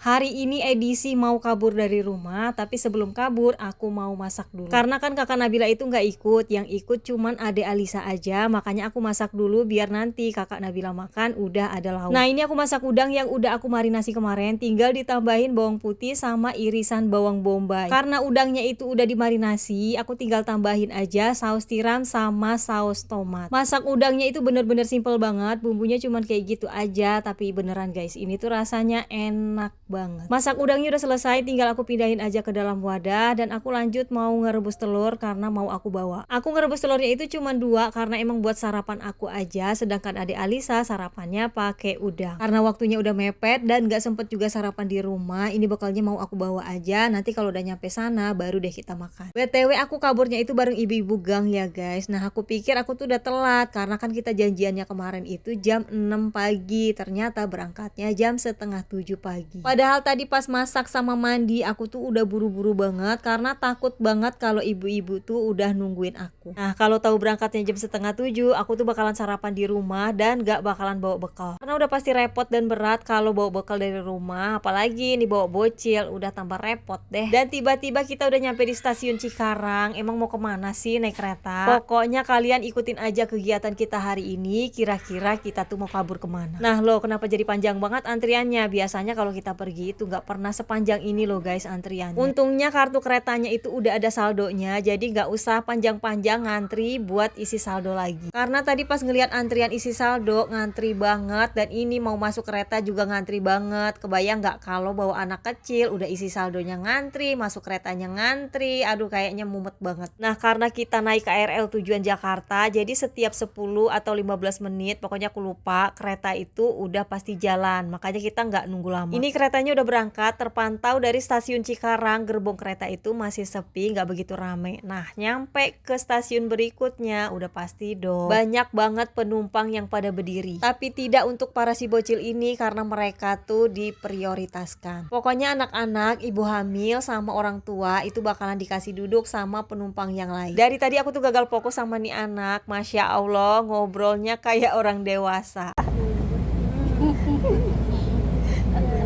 Hari ini edisi mau kabur dari rumah, tapi sebelum kabur aku mau masak dulu. Karena kan kakak Nabila itu nggak ikut, yang ikut cuman adek Alisa aja, makanya aku masak dulu biar nanti kakak Nabila makan udah ada lauk. Nah ini aku masak udang yang udah aku marinasi kemarin, tinggal ditambahin bawang putih sama irisan bawang bombay. Karena udangnya itu udah dimarinasi, aku tinggal tambahin aja saus tiram sama saus tomat. Masak udangnya itu bener-bener simple banget, bumbunya cuman kayak gitu aja, tapi beneran guys, ini tuh rasanya enak banget. Masak udangnya udah selesai, tinggal aku pindahin aja ke dalam wadah dan aku lanjut mau ngerebus telur karena mau aku bawa. Aku ngerebus telurnya itu cuma 2 karena emang buat sarapan aku aja, sedangkan adik Alisa sarapannya pakai udang. Karena waktunya udah mepet dan gak sempet juga sarapan di rumah, ini bekalnya mau aku bawa aja, nanti kalau udah nyampe sana baru deh kita makan. BTW aku kaburnya itu bareng ibu-ibu gang ya guys. Nah aku pikir aku tuh udah telat karena kan kita janjiannya kemarin itu jam 6 pagi, ternyata berangkatnya jam setengah 7 pagi. Padahal tadi pas masak sama mandi aku tuh udah buru-buru banget karena takut banget kalau ibu-ibu tuh udah nungguin aku. Nah kalau tahu berangkatnya jam setengah 7, aku tuh bakalan sarapan di rumah dan gak bakalan bawa bekal. Karena udah pasti repot dan berat kalau bawa bekal dari rumah, apalagi nih bawa bocil, udah tambah repot deh. Dan tiba-tiba kita udah nyampe di stasiun Cikarang. Emang mau kemana sih naik kereta? Pokoknya kalian ikutin aja kegiatan kita hari ini, kira-kira kita tuh mau kabur kemana. Nah loh, kenapa jadi panjang banget antriannya? Biasanya kalau kita pergi itu nggak pernah sepanjang ini loh guys antriannya. Untungnya kartu keretanya itu udah ada saldonya, jadi nggak usah panjang-panjang ngantri buat isi saldo lagi. Karena tadi pas ngeliat antrian isi saldo ngantri banget, dan ini mau masuk kereta juga ngantri banget. Kebayang nggak kalau bawa anak kecil udah isi saldonya ngantri, masuk keretanya ngantri, aduh kayaknya mumet banget. Nah karena kita naik KRL tujuan Jakarta, jadi setiap 10 atau 15 menit, pokoknya aku lupa, kereta itu udah pasti jalan, makanya kita nggak nunggu lama. Ini keretanya udah berangkat, terpantau dari stasiun Cikarang, gerbong kereta itu masih sepi, nggak begitu rame. Nah nyampe ke stasiun berikutnya udah pasti dong banyak banget penumpang yang pada berdiri, tapi tidak untuk para si bocil ini karena mereka tuh diprioritaskan. Pokoknya anak-anak, ibu hamil sama orang tua itu bakalan dikasih duduk sama penumpang yang lain. Dari tadi aku tuh gagal fokus sama nih anak, Masya Allah ngobrolnya kayak orang dewasa.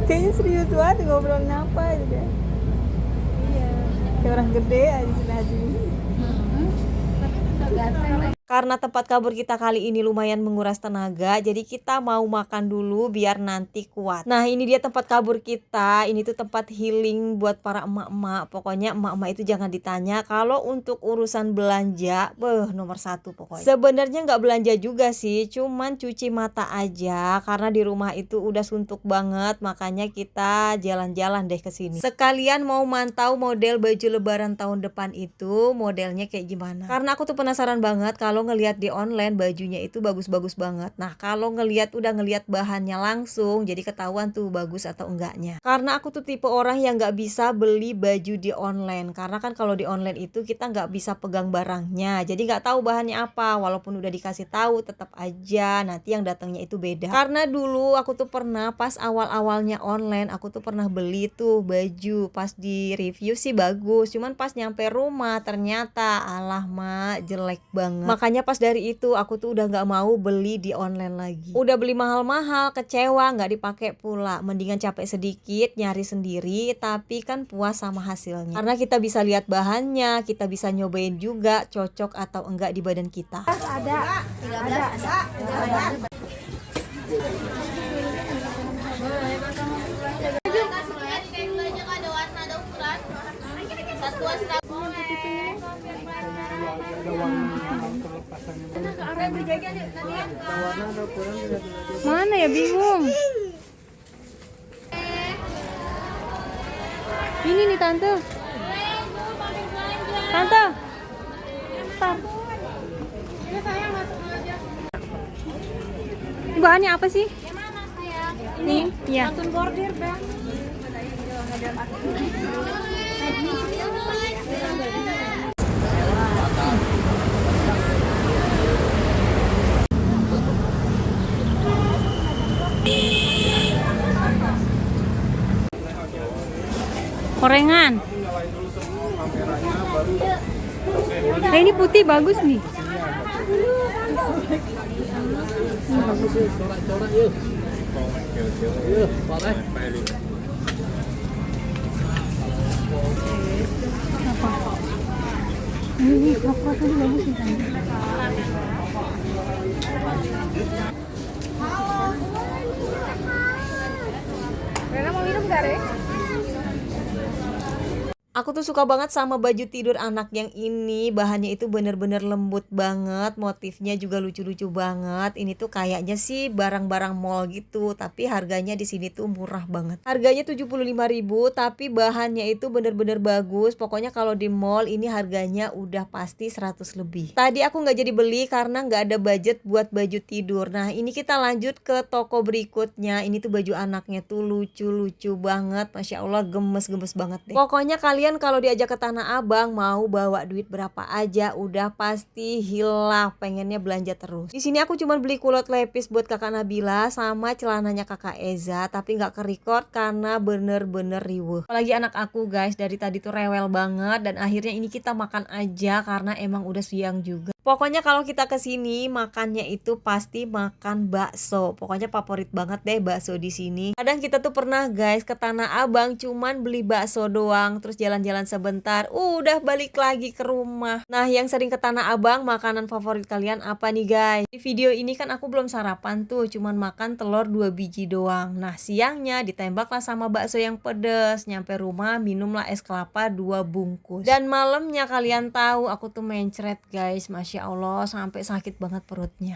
Kayaknya serius banget ngobrolnya apa aja. Iya. Kayak orang gede aja Haji. Karena tempat kabur kita kali ini lumayan menguras tenaga, jadi kita mau makan dulu biar nanti kuat. Nah ini dia tempat kabur kita, ini tuh tempat healing buat para emak-emak. Pokoknya emak-emak itu jangan ditanya, kalau untuk urusan belanja, nomor 1 pokoknya. Sebenarnya nggak belanja juga sih, cuman cuci mata aja, karena di rumah itu udah suntuk banget, makanya kita jalan-jalan deh ke sini. Sekalian mau mantau model baju lebaran tahun depan itu, modelnya kayak gimana. Karena aku tuh penasaran banget kalau ngelihat di online bajunya itu bagus-bagus banget. Nah kalau udah ngelihat bahannya langsung, jadi ketahuan tuh bagus atau enggaknya. Karena aku tuh tipe orang yang nggak bisa beli baju di online, karena kan kalau di online itu kita nggak bisa pegang barangnya, jadi nggak tahu bahannya apa. Walaupun udah dikasih tahu, tetap aja nanti yang datangnya itu beda. Karena dulu aku tuh pernah pas awal-awalnya online, aku tuh pernah beli tuh baju, pas di review sih bagus, cuman pas nyampe rumah ternyata alah mak jelek banget. Makanya pas dari itu aku tuh udah gak mau beli di online lagi. Udah beli mahal-mahal, kecewa, gak dipakai pula. Mendingan capek sedikit, nyari sendiri, tapi kan puas sama hasilnya. Karena kita bisa lihat bahannya, kita bisa nyobain juga cocok atau enggak di badan kita. Ada. Mana ya, bingung. Ini nih tante. Tante. Bentar. Ini bahannya apa sih? Ini ya. Katun bordir, Bang. Korengan. Nah ini putih bagus nih. Bagus yuk, corak-corak yuk. Yuk, boleh. Rok-rok aja bagus sih kan. Rena mau minum gak, Re? Aku tuh suka banget sama baju tidur anak yang ini. Bahannya itu bener-bener lembut banget. Motifnya juga lucu-lucu banget. Ini tuh kayaknya sih barang-barang mall gitu, tapi harganya di sini tuh murah banget. Harganya 75.000, tapi bahannya itu bener-bener bagus. Pokoknya kalau di mall ini harganya udah pasti 100 lebih. Tadi aku nggak jadi beli karena nggak ada budget buat baju tidur. Nah, ini kita lanjut ke toko berikutnya. Ini tuh baju anaknya tuh lucu-lucu banget. Masya Allah, gemes-gemes banget deh. Pokoknya kalian kalau diajak ke Tanah Abang mau bawa duit berapa aja udah pasti hilaf, pengennya belanja terus. Di sini aku cuma beli kulot lepis buat kakak Nabila sama celananya kakak Eza, tapi nggak ke-record karena bener-bener riweuh. Apalagi anak aku guys, dari tadi tuh rewel banget dan akhirnya ini kita makan aja karena emang udah siang juga. Pokoknya kalau kita kesini makannya itu pasti makan bakso. Pokoknya favorit banget deh bakso di sini. Kadang kita tuh pernah guys ke Tanah Abang cuman beli bakso doang, terus jalan-jalan sebentar, udah balik lagi ke rumah. Nah, yang sering ke Tanah Abang, makanan favorit kalian apa nih guys? Di video ini kan aku belum sarapan tuh, cuman makan telur 2 biji doang. Nah, siangnya ditembaklah sama bakso yang pedes. Nyampe rumah minumlah es kelapa 2 bungkus. Dan malamnya kalian tahu aku tuh mencret guys, Masya Allah, sampai sakit banget perutnya.